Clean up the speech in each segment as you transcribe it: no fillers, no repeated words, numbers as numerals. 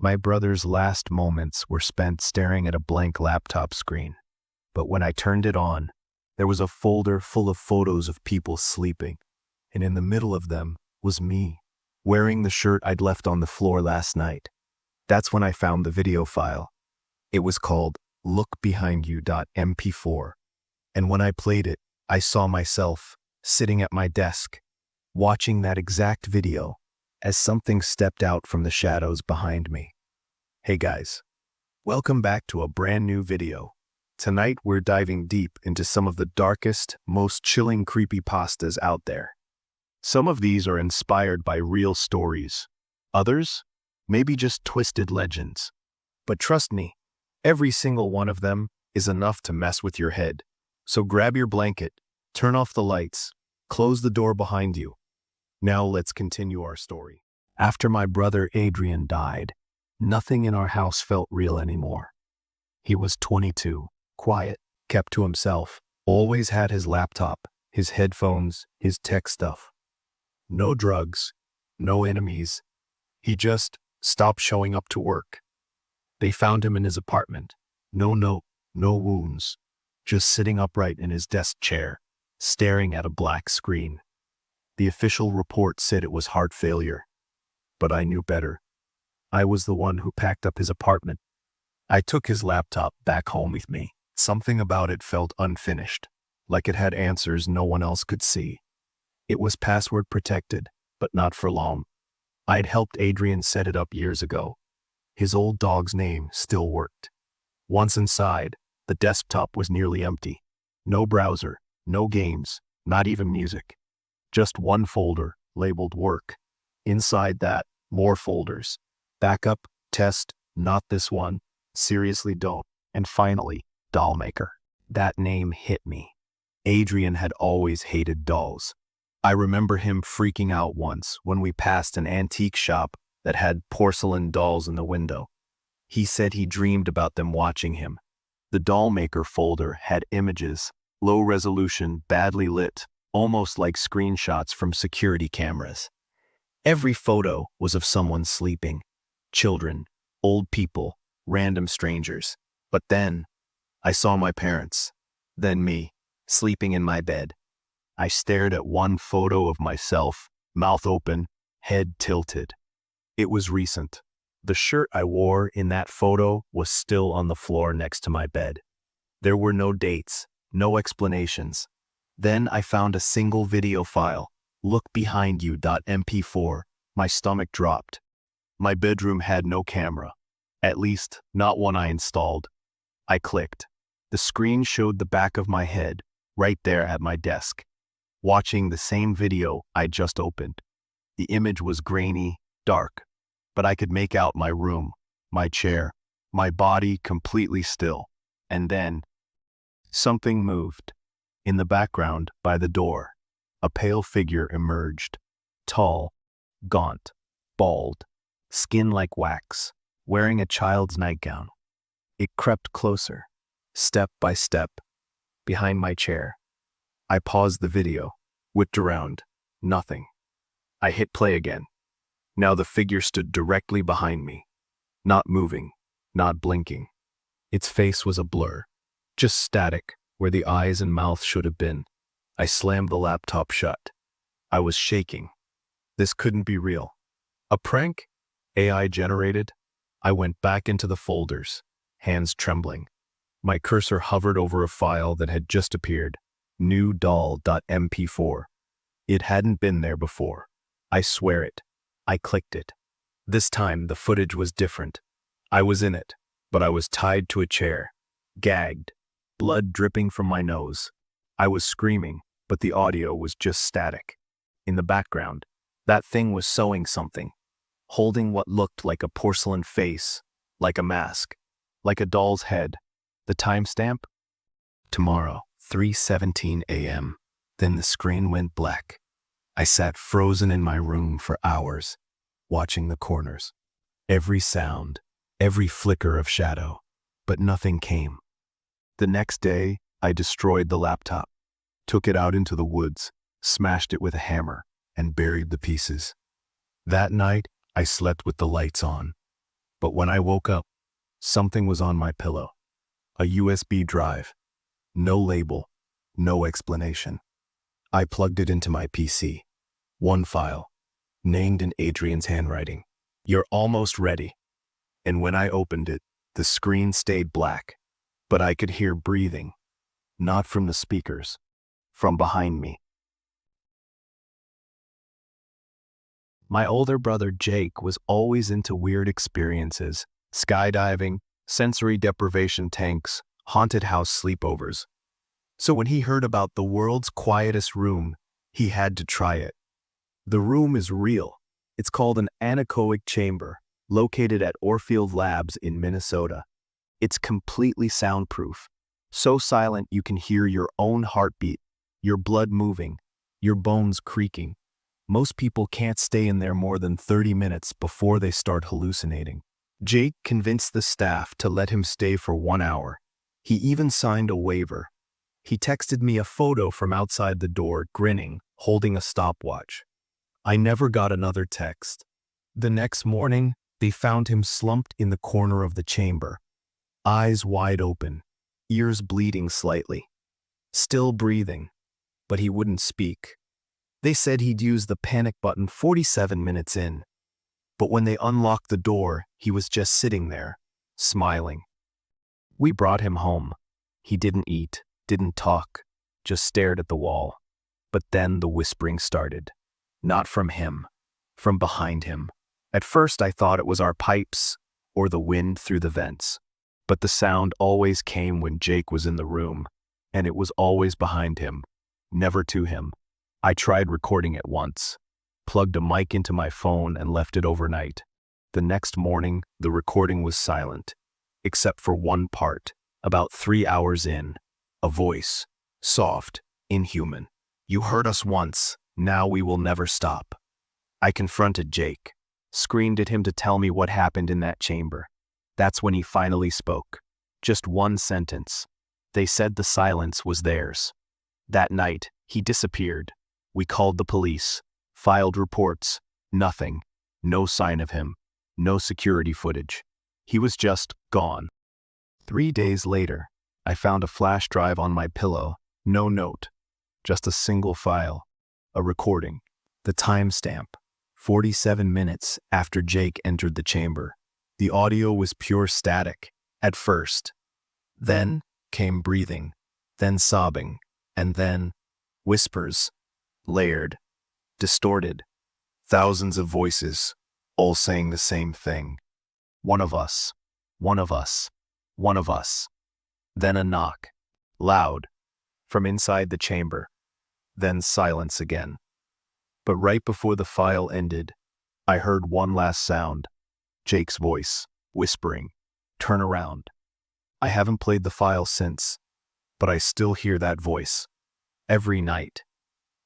My brother's last moments were spent staring at a blank laptop screen. But when I turned it on, there was a folder full of photos of people sleeping, and in the middle of them was me, wearing the shirt I'd left on the floor last night. That's when I found the video file. It was called lookbehindyou.mp4, and when I played it, I saw myself sitting at my desk, watching that exact video as something stepped out from the shadows behind me. Hey guys, welcome back to a brand new video. Tonight we're diving deep into some of the darkest, most chilling creepypastas out there. Some of these are inspired by real stories. Others, maybe just twisted legends. But trust me, every single one of them is enough to mess with your head. So grab your blanket, turn off the lights, close the door behind you. Now let's continue our story. After my brother Adrian died, nothing in our house felt real anymore. He was 22, quiet, kept to himself, always had his laptop, his headphones, his tech stuff. No drugs, no enemies. He just stopped showing up to work. They found him in his apartment. No note, no wounds, just sitting upright in his desk chair, staring at a black screen. The official report said it was heart failure, but I knew better. I was the one who packed up his apartment. I took his laptop back home with me. Something about it felt unfinished, like it had answers no one else could see. It was password protected, but not for long. I'd helped Adrian set it up years ago. His old dog's name still worked. Once inside, the desktop was nearly empty. No browser, no games, not even music. Just one folder labeled work. Inside that, more folders. Backup, test, not this one, seriously don't. And finally, Dollmaker. That name hit me. Adrian had always hated dolls. I remember him freaking out once when we passed an antique shop that had porcelain dolls in the window. He said he dreamed about them watching him. The Dollmaker folder had images, low resolution, badly lit, almost like screenshots from security cameras. Every photo was of someone sleeping. Children, old people, random strangers. But then, I saw my parents, then me, sleeping in my bed. I stared at one photo of myself, mouth open, head tilted. It was recent. The shirt I wore in that photo was still on the floor next to my bed. There were no dates, no explanations. Then I found a single video file, lookbehindyou.mp4. My stomach dropped. My bedroom had no camera, at least not one I installed. I clicked. The screen showed the back of my head, right there at my desk, watching the same video I just opened. The image was grainy, dark, but I could make out my room, my chair, my body completely still. And then, something moved. In the background, by the door, a pale figure emerged. Tall, gaunt, bald, skin like wax, wearing a child's nightgown. It crept closer, step by step, behind my chair. I paused the video, whipped around, nothing. I hit play again. Now the figure stood directly behind me, not moving, not blinking. Its face was a blur, just static where the eyes and mouth should have been. I slammed the laptop shut. I was shaking. This couldn't be real. A prank? AI generated? I went back into the folders, hands trembling. My cursor hovered over a file that had just appeared, newdoll.mp4. It hadn't been there before. I swear it. I clicked it. This time the footage was different. I was in it, but I was tied to a chair, gagged, blood dripping from my nose. I was screaming, but the audio was just static. In the background, that thing was sewing something, holding what looked like a porcelain face, like a mask, like a doll's head. The timestamp? Tomorrow, 3:17 a.m. Then the screen went black. I sat frozen in my room for hours, watching the corners. Every sound, every flicker of shadow, but nothing came. The next day, I destroyed the laptop, took it out into the woods, smashed it with a hammer, and buried the pieces. That night, I slept with the lights on. But when I woke up, something was on my pillow. A USB drive. No label. No explanation. I plugged it into my PC. One file. Named in Adrian's handwriting. "You're almost ready." And when I opened it, the screen stayed black. But I could hear breathing. Not from the speakers. From behind me. My older brother Jake was always into weird experiences. Skydiving, sensory deprivation tanks, haunted house sleepovers. So when he heard about the world's quietest room, he had to try it. The room is real. It's called an anechoic chamber, located at Orfield Labs in Minnesota. It's completely soundproof. So silent you can hear your own heartbeat, your blood moving, your bones creaking. Most people can't stay in there more than 30 minutes before they start hallucinating. Jake convinced the staff to let him stay for 1 hour. He even signed a waiver. He texted me a photo from outside the door, grinning, holding a stopwatch. I never got another text. The next morning, they found him slumped in the corner of the chamber, eyes wide open, ears bleeding slightly, still breathing, but he wouldn't speak. They said he'd used the panic button 47 minutes in, but when they unlocked the door, he was just sitting there, smiling. We brought him home. He didn't eat, didn't talk, just stared at the wall. But then the whispering started. Not from him, from behind him. At first I thought it was our pipes or the wind through the vents. But the sound always came when Jake was in the room, and it was always behind him, never to him. I tried recording it once, plugged a mic into my phone and left it overnight. The next morning, the recording was silent, except for one part, about 3 hours in. A voice, soft, inhuman. "You heard us once, now we will never stop." I confronted Jake, screamed at him to tell me what happened in that chamber. That's when he finally spoke. Just one sentence. They said the silence was theirs. That night, he disappeared. We called the police, filed reports, nothing, no sign of him, no security footage. He was just gone. 3 days later, I found a flash drive on my pillow, no note, just a single file, a recording, the timestamp, 47 minutes after Jake entered the chamber. The audio was pure static, at first. Then came breathing, then sobbing, and then whispers. Layered, distorted, thousands of voices, all saying the same thing. "One of us, one of us, one of us." Then a knock, loud, from inside the chamber, then silence again. But right before the file ended, I heard one last sound, Jake's voice, whispering, "Turn around." I haven't played the file since, but I still hear that voice, every night.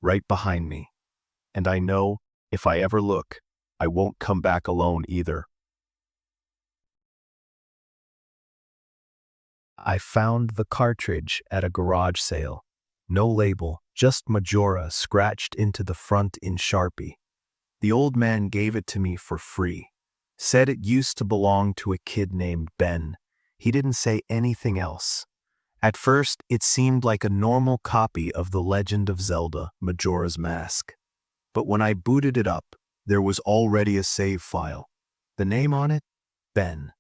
Right behind me, and I know if I ever look, I won't come back alone either. I found the cartridge at a garage sale. No label, just Majora scratched into the front in Sharpie. The old man gave it to me for free. Said it used to belong to a kid named Ben. He didn't say anything else. At first, it seemed like a normal copy of The Legend of Zelda, Majora's Mask. But when I booted it up, there was already a save file. The name on it? Ben.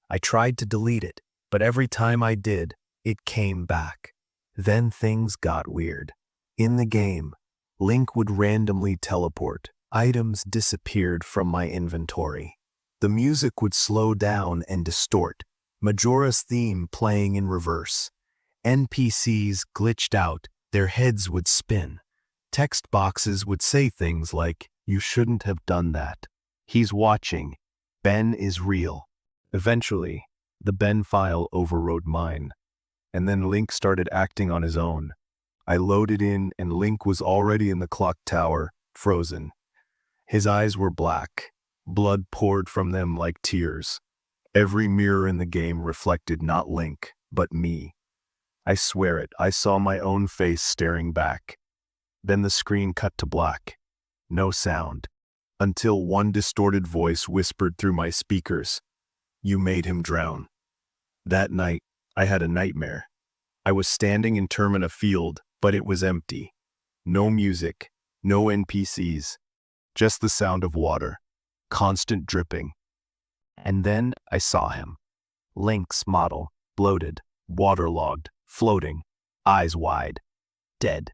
I tried to delete it, but every time I did, it came back. Then things got weird. In the game, Link would randomly teleport. Items disappeared from my inventory. The music would slow down and distort, Majora's theme playing in reverse. NPCs glitched out, their heads would spin. Text boxes would say things like, "You shouldn't have done that. He's watching. Ben is real." Eventually, the Ben file overrode mine, and then Link started acting on his own. I loaded in, and Link was already in the clock tower, frozen. His eyes were black. Blood poured from them like tears. Every mirror in the game reflected not Link, but me. I swear it, I saw my own face staring back. Then the screen cut to black. No sound. Until one distorted voice whispered through my speakers, You made him drown. That night, I had a nightmare. I was standing in Termina Field, but it was empty. No music, no NPCs, just the sound of water, constant dripping. And then I saw him. Lynx model, bloated, waterlogged, floating, eyes wide, dead.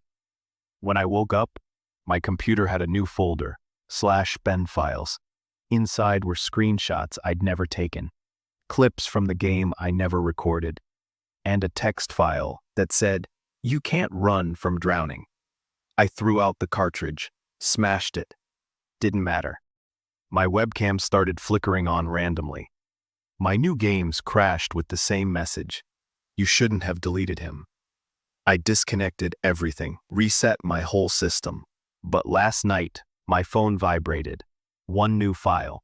When I woke up, my computer had a new folder, /Ben files. Inside were screenshots I'd never taken, clips from the game I never recorded, and a text file that said, "You can't run from drowning." I threw out the cartridge, smashed it. Didn't matter. My webcam started flickering on randomly. My new games crashed with the same message. You shouldn't have deleted him. I disconnected everything, reset my whole system. But last night, my phone vibrated. One new file.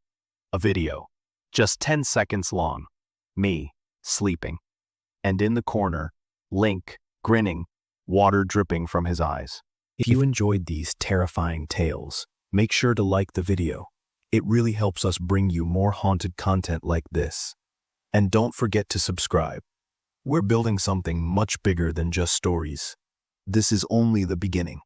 A video. Just 10 seconds long. Me, sleeping. And in the corner, Link, grinning, water dripping from his eyes. If you enjoyed these terrifying tales, make sure to like the video. It really helps us bring you more haunted content like this. And don't forget to subscribe. We're building something much bigger than just stories. This is only the beginning.